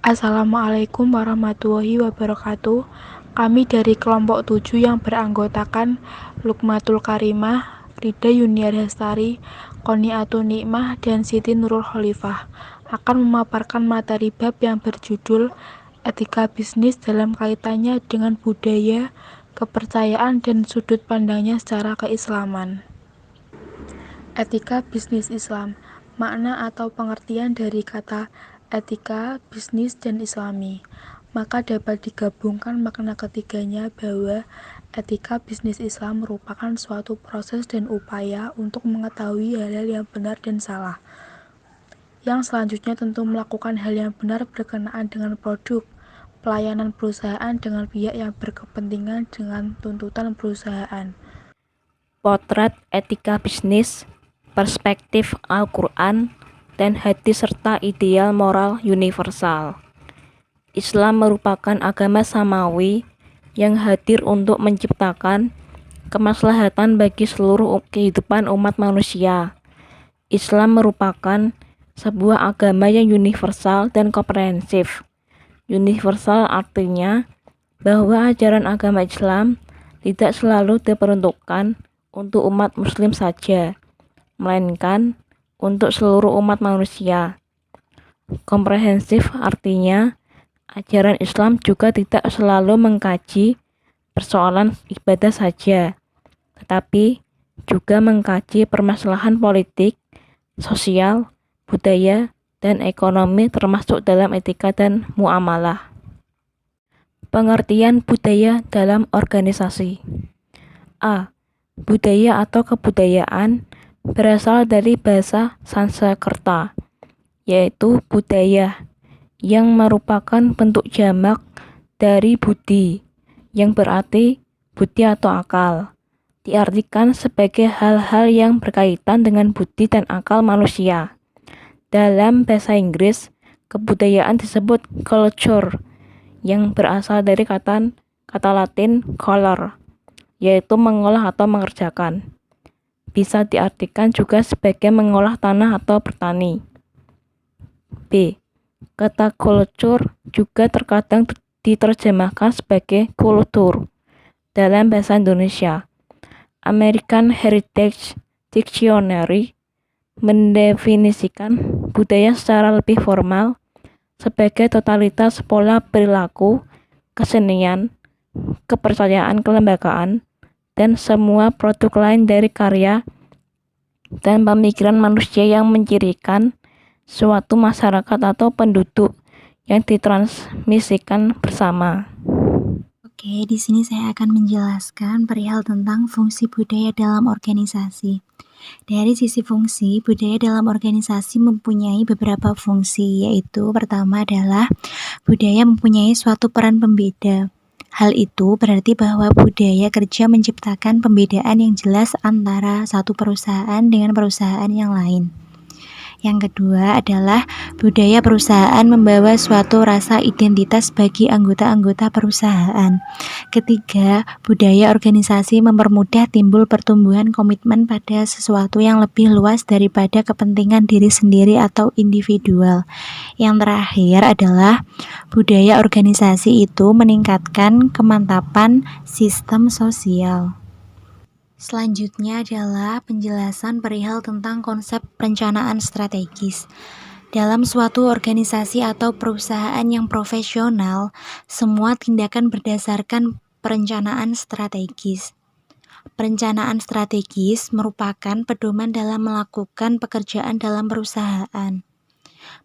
Assalamualaikum warahmatullahi wabarakatuh. Kami dari kelompok 7 yang beranggotakan Lukmatul Karimah, Rida Yuniar Hestari, Qoniatun Nikmah, dan Siti Nurul Khalifah akan memaparkan materi bab yang berjudul Etika Bisnis dalam kaitannya dengan budaya, kepercayaan, dan sudut pandangnya secara keislaman. Etika bisnis Islam. Makna atau pengertian dari kata etika, bisnis, dan islami. Maka dapat digabungkan makna ketiganya bahwa etika bisnis Islam merupakan suatu proses dan upaya untuk mengetahui hal-hal yang benar dan salah. Yang selanjutnya tentu melakukan hal yang benar berkenaan dengan produk, pelayanan perusahaan dengan pihak yang berkepentingan dengan tuntutan perusahaan. Potret etika bisnis, perspektif Al-Quran, dan hadis serta ideal moral universal. Islam merupakan agama samawi yang hadir untuk menciptakan kemaslahatan bagi seluruh kehidupan umat manusia. Islam merupakan sebuah agama yang universal dan komprehensif. Universal artinya bahwa ajaran agama Islam tidak selalu diperuntukkan untuk umat muslim saja, melainkan untuk seluruh umat manusia. Komprehensif artinya ajaran Islam juga tidak selalu mengkaji persoalan ibadah saja, tetapi juga mengkaji permasalahan politik, sosial, budaya, dan ekonomi termasuk dalam etika dan muamalah. Pengertian budaya dalam organisasi. A. Budaya atau kebudayaan berasal dari bahasa Sanskerta, yaitu budaya, yang merupakan bentuk jamak dari budi, yang berarti budi atau akal. Diartikan sebagai hal-hal yang berkaitan dengan budi dan akal manusia. Dalam bahasa Inggris, kebudayaan disebut culture, yang berasal dari kata Latin color, yaitu mengolah atau mengerjakan. Bisa diartikan juga sebagai mengolah tanah atau bertani. B. Kata culture juga terkadang diterjemahkan sebagai kultur dalam bahasa Indonesia. American Heritage Dictionary mendefinisikan budaya secara lebih formal sebagai totalitas pola perilaku, kesenian, kepercayaan kelembagaan, dan semua produk lain dari karya dan pemikiran manusia yang mencirikan suatu masyarakat atau penduduk yang ditransmisikan bersama. Oke, di sini saya akan menjelaskan perihal tentang fungsi budaya dalam organisasi. Dari sisi fungsi, budaya dalam organisasi mempunyai beberapa fungsi, yaitu pertama adalah budaya mempunyai suatu peran pembeda. Hal itu berarti bahwa budaya kerja menciptakan pembedaan yang jelas antara satu perusahaan dengan perusahaan yang lain. Yang kedua adalah budaya perusahaan membawa suatu rasa identitas bagi anggota-anggota perusahaan. Ketiga, budaya organisasi mempermudah timbul pertumbuhan komitmen pada sesuatu yang lebih luas daripada kepentingan diri sendiri atau individual. Yang terakhir adalah budaya organisasi itu meningkatkan kemantapan sistem sosial. Selanjutnya adalah penjelasan perihal tentang konsep perencanaan strategis. Dalam suatu organisasi atau perusahaan yang profesional, semua tindakan berdasarkan perencanaan strategis. Perencanaan strategis merupakan pedoman dalam melakukan pekerjaan dalam perusahaan.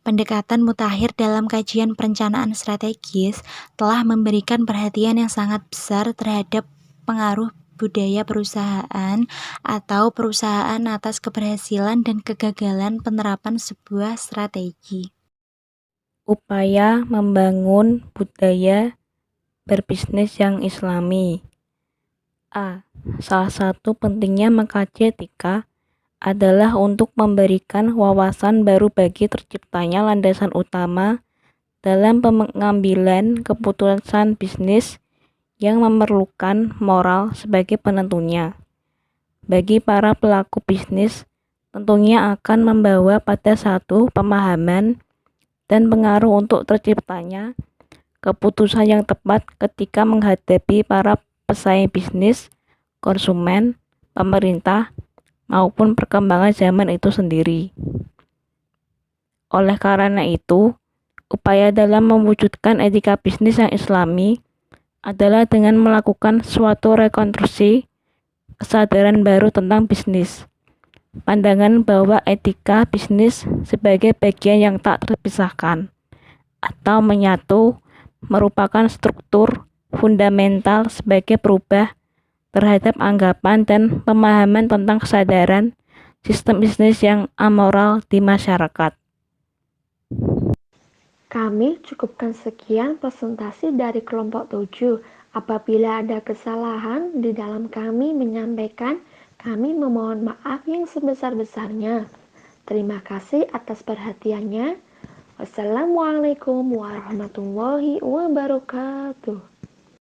Pendekatan mutakhir dalam kajian perencanaan strategis telah memberikan perhatian yang sangat besar terhadap pengaruh budaya perusahaan atau perusahaan atas keberhasilan dan kegagalan penerapan sebuah strategi. Upaya membangun budaya berbisnis yang islami. A. Salah satu pentingnya mengkaji etika adalah untuk memberikan wawasan baru bagi terciptanya landasan utama dalam pengambilan keputusan bisnis yang memerlukan moral sebagai penentunya. Bagi para pelaku bisnis, tentunya akan membawa pada satu pemahaman dan pengaruh untuk terciptanya keputusan yang tepat ketika menghadapi para pesaing bisnis, konsumen, pemerintah, maupun perkembangan zaman itu sendiri. Oleh karena itu, upaya dalam mewujudkan etika bisnis yang islami adalah dengan melakukan suatu rekonstruksi kesadaran baru tentang bisnis. Pandangan bahwa etika bisnis sebagai bagian yang tak terpisahkan atau menyatu merupakan struktur fundamental sebagai perubah terhadap anggapan dan pemahaman tentang kesadaran sistem bisnis yang amoral di masyarakat. Kami cukupkan sekian presentasi dari kelompok 7. Apabila ada kesalahan di dalam kami menyampaikan, kami memohon maaf yang sebesar-besarnya. Terima kasih atas perhatiannya. Wassalamualaikum warahmatullahi wabarakatuh.